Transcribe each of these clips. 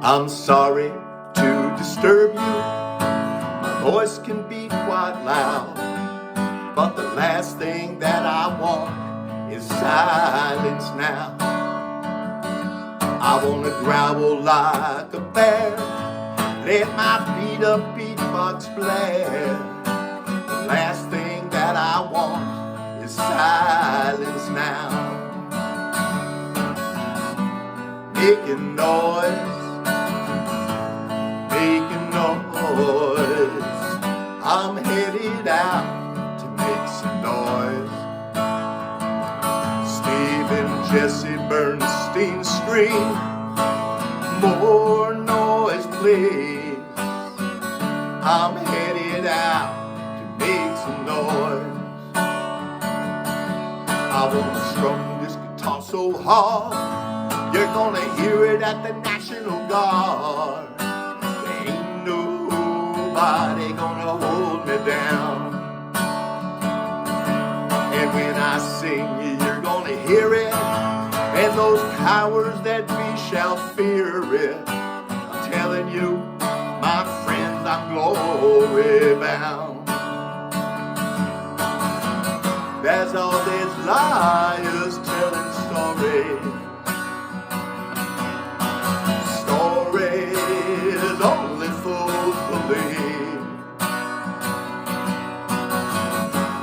I'm sorry to disturb you. My voice can be quite loud, but the last thing that I want is silence now. I wanna growl like a bear, let my beat up beatbox blare. The last thing that I want is silence now. Making noise, making noise. I'm headed out to make some noise. Steve and Jesse Bernstein scream, more noise please. I'm headed out to make some noise. I wanna strum this guitar so hard you're gonna hear it at the National Guard. There ain't nobody gonna hold me down. And when I sing, you're gonna hear it, and those powers that be shall fear it. I'm telling you, my friends, I'm glory bound. There's all these liars telling stories. Only fools believe.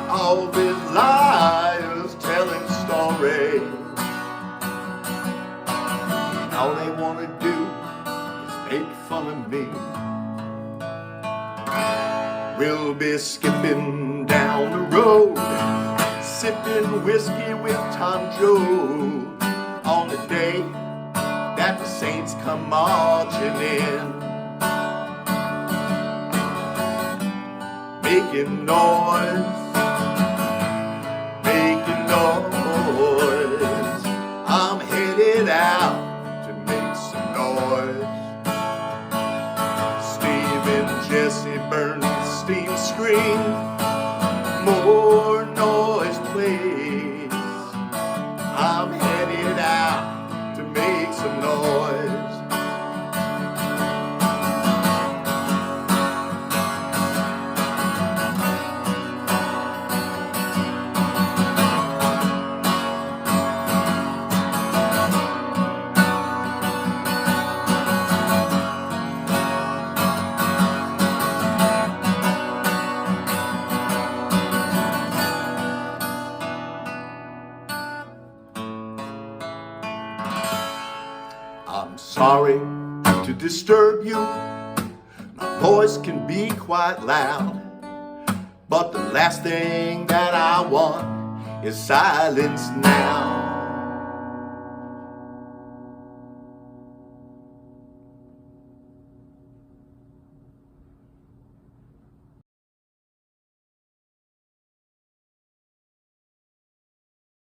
All these liars telling stories, and all they want to do is make fun of me. We'll be skipping down the road, sipping whiskey with Tom Joad on the day that the Saints come marching in. Making noise, making noise. I'm headed out to make some noise. Steve and Jesse Bernstein scream, more noise please. I'm headed out to make some noise. I'm sorry to disturb you. My voice can be quite loud, but the last thing that I want is silence now.